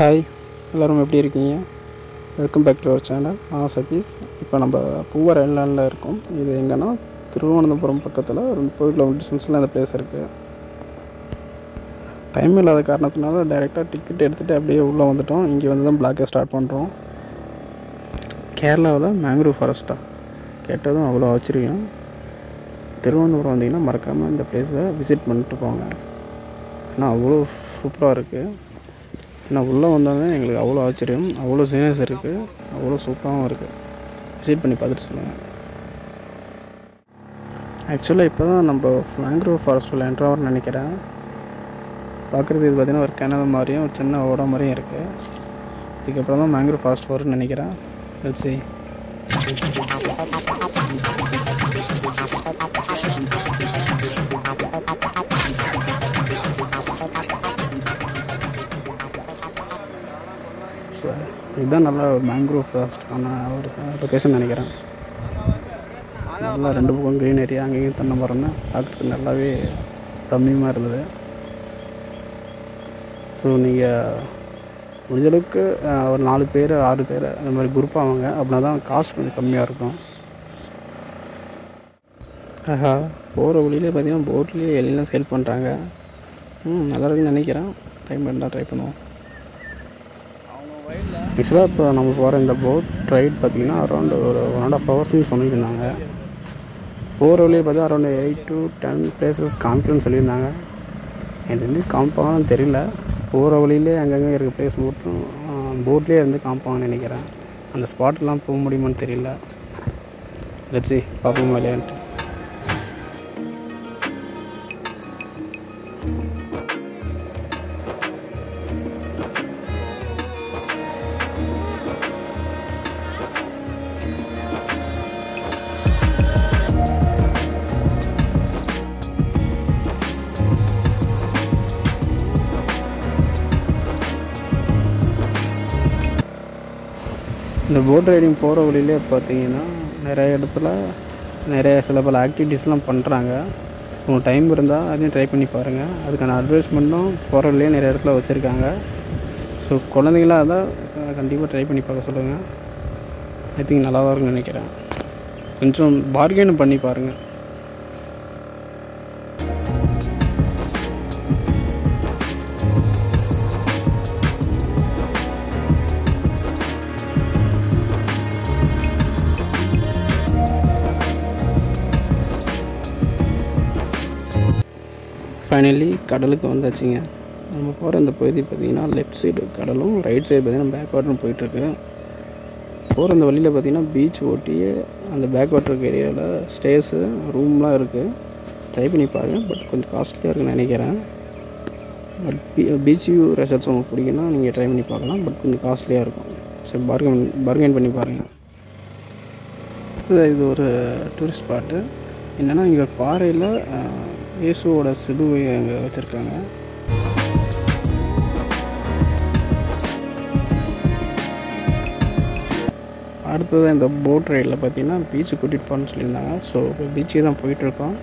Hi, எல்லோரும் எப்படி இருக்கீங்க? Welcome back to our channel. நான் சதீஷ். இப்போ நம்ம பூவார் ஐலாண்டில் இருக்கோம். இது எங்கன்னா திருவனந்தபுரம் பக்கத்தில் ஒரு 30 கிலோமீட்டர் டிஸ்டன்ஸில் அந்த பிளேஸ் இருக்குது. டைம் இல்லாத காரணத்தினால டைரெக்டாக டிக்கெட் எடுத்துகிட்டு அப்படியே உள்ளே வந்துட்டோம். இங்கே வந்து தான் பிளாக்கே ஸ்டார்ட் பண்ணுறோம். கேரளாவில் மேங்க்ரூவ் ஃபாரஸ்ட்டாக கேட்டதும் அவ்வளோ ஆச்சரியம். திருவனந்தபுரம் வந்தீங்கன்னா மறக்காமல் இந்த பிளேஸை விசிட் பண்ணிட்டு போங்க. ஏன்னா அவ்வளோ சூப்பராக இருக்குது. ஏன்னா உள்ளே வந்தாங்க எங்களுக்கு அவ்வளோ ஆச்சரியம், அவ்வளோ சீனியர்ஸ் இருக்குது, அவ்வளோ சூப்பராகவும் இருக்குது. விசிட் பண்ணி பார்த்துட்டு சொல்லுங்கள். ஆக்சுவலாக இப்போ தான் நம்ம மேங்க்ரூவ் ஃபாரஸ்ட்டில் என்ட்ராவர்னு நினைக்கிறேன். பார்க்குறது இது பார்த்திங்கன்னா ஒரு கிணறு மாதிரியும் ஒரு சின்ன ஓட மாதிரியும் இருக்குது. இதுக்கப்புறம் தான் மேங்க்ரூவ் ஃபாரஸ்ட் வரும்னு நினைக்கிறேன். Let's see. இதுதான் நல்லா மேங்க்ரூவ் ஃபாரஸ்ட்டுக்கான ஒரு லொக்கேஷன் நினைக்கிறேன். நல்லா ரெண்டு பக்கம் க்ரீன் ஏரியா, அங்கேயும் தென்னை மரம்னு பார்க்குறதுக்கு நல்லாவே ரம்மியமாக இருந்தது. ஸோ நீங்கள் முடிஞ்சளவுக்கு ஒரு 4 பேர் 6 பேர் அந்த மாதிரி குரூப்பாக வாங்க. அப்படின்னா தான் காஸ்ட் கொஞ்சம் கம்மியாக இருக்கும். போகிற வழியிலே பார்த்தீங்கன்னா போட்லேயே எல்லாம் சேல் பண்ணுறாங்க. நல்லா இருக்குன்னு நினைக்கிறேன். டைம் இருந்தால் ட்ரை பண்ணுவோம். ஆக்சுவலாக இப்போ நம்ம போகிற இந்த போட் ரைட் பார்த்திங்கன்னா அரௌண்ட் ஒரு 1.5 ஹவர்ஸ்ன்னு சொல்லியிருந்தாங்க. போகிற வழியை பார்த்தா அரௌண்ட் 8 to 10 பிளேசஸ் காமிக்கணும்னு சொல்லியிருந்தாங்க. எனக்கு தெரிஞ்சு காமிப்பாங்கன்னு தெரியல. போகிற வழியிலே அங்கங்கே இருக்க பிளேஸ் மட்டும் போட்லேயே இருந்து காமிப்பாங்கன்னு நினைக்கிறேன். அந்த ஸ்பாட்லாம் போக முடியுமான்னு தெரியல. லெட்ஸ் see, பார்ப்போம் விளையாட்டு. இந்த போட் ரைடிங் போகிற வழியிலே பார்த்தீங்கன்னா நிறைய இடத்துல சில பல ஆக்டிவிட்டீஸ்லாம் பண்ணுறாங்க. ஸோ உங்களுக்கு டைம் இருந்தால் அதையும் ட்ரை பண்ணி பாருங்கள். அதுக்கான அட்வைஸ்மெண்ட்டும் போகிற வழியிலே நிறைய இடத்துல வச்சுருக்காங்க. ஸோ குழந்தைங்களாக இருந்தால் கண்டிப்பாக ட்ரை பண்ணி பார்க்க சொல்லுங்கள். ஐ திங்க் நல்லா தான் இருக்குன்னு நினைக்கிறேன். கொஞ்சம் பார்கெயின் பண்ணி பாருங்கள். ஃபைனலி கடலுக்கு வந்தாச்சுங்க. நம்ம போகிற இந்த பகுதி பார்த்திங்கன்னா லெஃப்ட் சைடு கடலும், ரைட் சைடு பார்த்திங்கன்னா பேக் வாட்டரும் போயிட்டுருக்கு. போகிற இந்த வழியில் பார்த்திங்கன்னா பீச் ஓட்டியே அந்த பேக் வாட்டர் ஏரியாவில் ஸ்டேஸு ரூம்லாம் இருக்குது. ட்ரை பண்ணி பாருங்கள். பட் கொஞ்சம் காஸ்ட்லியாக இருக்குன்னு நினைக்கிறேன். பட் பீச் வியூ ரெசார்ட்ஸ் உங்களுக்கு பிடிக்குன்னா நீங்கள் ட்ரை பண்ணி பார்க்கலாம். பட் கொஞ்சம் காஸ்ட்லியாக இருக்கும். சரி, பார்கெயின் பண்ணி பாருங்கள். இது ஒரு டூரிஸ்ட் ஸ்பாட்டு. என்னென்னா இங்கே பாறையில் இயேசுவோட சிலுவை அங்கே வச்சுருக்காங்க. அடுத்தது இந்த போட் ரைடில் பார்த்திங்கன்னா பீச்சுக்கு கூட்டிகிட்டு போகணுன்னு சொல்லியிருந்தாங்க. ஸோ இப்போ பீச்சுக்கு தான் போயிட்டுருக்கோம்.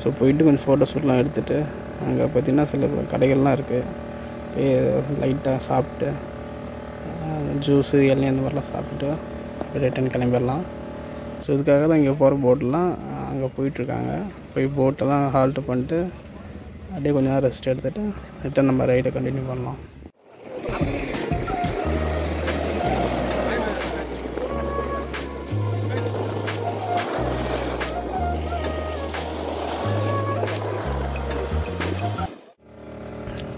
ஸோ போயிட்டு கொஞ்சம் ஃபோட்டோஷூட்லாம் எடுத்துகிட்டு அங்கே பார்த்திங்கன்னா சில கடைகள்லாம் இருக்குது. போய் லைட்டாக சாப்பிட்டு ஜூஸு இளநீ அந்த மாதிரிலாம் சாப்பிட்டு ரிட்டன் கிளம்பிடலாம். ஸோ இதுக்காக தான் இங்கே போகிற போட்டெலாம் அங்கே போயிட்டுருக்காங்க. போய் போட்டெல்லாம் ஹால்ட்டு பண்ணிட்டு அப்படியே கொஞ்சம் நேரம் ரெஸ்ட் எடுத்துகிட்டு ரிட்டன் நம்ம ரைடை கண்டினியூ பண்ணலாம்.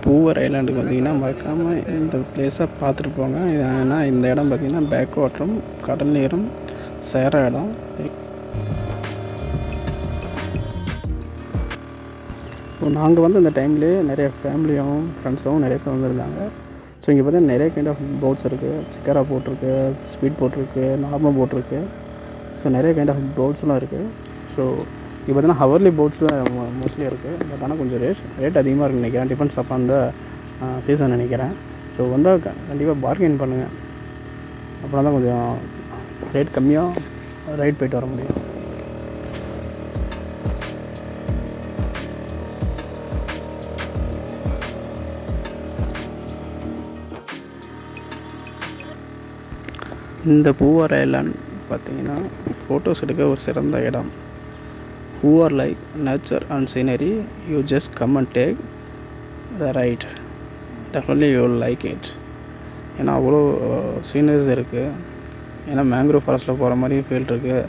பூவார் ஐலாண்டுக்கு வந்தீங்கன்னா மறக்காமல் இந்த பிளேஸை பார்த்துட்டு போங்க. ஏன்னா இந்த இடம் பார்த்திங்கன்னா பேக் வாட்டரும் கடல் நீரும் சேர இடம். ஸோ நாங்கள் வந்து அந்த டைம்லேயே நிறைய ஃபேமிலியாகவும் ஃப்ரெண்ட்ஸாகவும் நிறைய பேர் வந்திருந்தாங்க. ஸோ இங்கே பார்த்தீங்கன்னா நிறைய கைண்ட் ஆஃப் போட்ஸ் இருக்குது. சிக்காரா போட் இருக்குது, ஸ்பீட் போட் இருக்குது, நார்மல் போட் இருக்குது. ஸோ நிறைய கைண்ட் ஆஃப் போட்ஸ்லாம் இருக்குது. ஸோ இங்கே பார்த்தீங்கன்னா ஹவர்லி போட்ஸ் தான் மோஸ்ட்லி இருக்குது. பட் ஆனால் கொஞ்சம் ரேட் அதிகமாக இருக்குன்னு நினைக்கிறேன். டிபெண்ட்ஸ் அப்போ அந்த சீசன் நினைக்கிறேன். ஸோ வந்தால் கண்டிப்பாக பார்கெயின் பண்ணுங்கள். அப்புறம் தான் கொஞ்சம் ரேட் கம்மியாக ரைட் போயிட்டு வர முடியும். இந்த பூவார் ஐலாண்ட் பார்த்தீங்கன்னா ஃபோட்டோஸ் எடுக்க ஒரு சிறந்த இடம். who are like nature and scenery, you just come and take the ride. Definitely you will like it. ஏன்னா அவ்வளோ சீனரிஸ் இருக்குது. ஏன்னா மேங்க்ரோவ் ஃபாரஸ்ட்டில் போகிற மாதிரி ஃபீல் இருக்குது.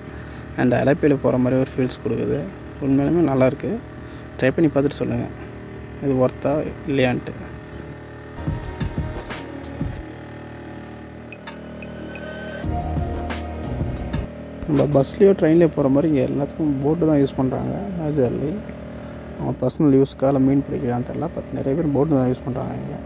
அண்ட் அலப்பியில் போகிற மாதிரி ஒரு ஃபீல்ஸ் கொடுக்குது. உண்மையிலுமே நல்லாயிருக்கு. ட்ரை பண்ணி பார்த்துட்டு சொல்லுங்கள் இது ஒர்த்தா இல்லையான்ட்டு. நம்ம பஸ்லேயோ ட்ரெயின்லேயோ போகிற மாதிரி இங்கே எல்லாத்துக்கும் போட்டு தான் யூஸ் பண்ணுறாங்க. மேஜர்லி அவங்க பர்சனல் யூஸ்க்காக மீன் பிடிக்கிறான்னு தெரியல. பட் நிறைய பேர் போட்டு தான் யூஸ் பண்ணுறாங்க இங்கே.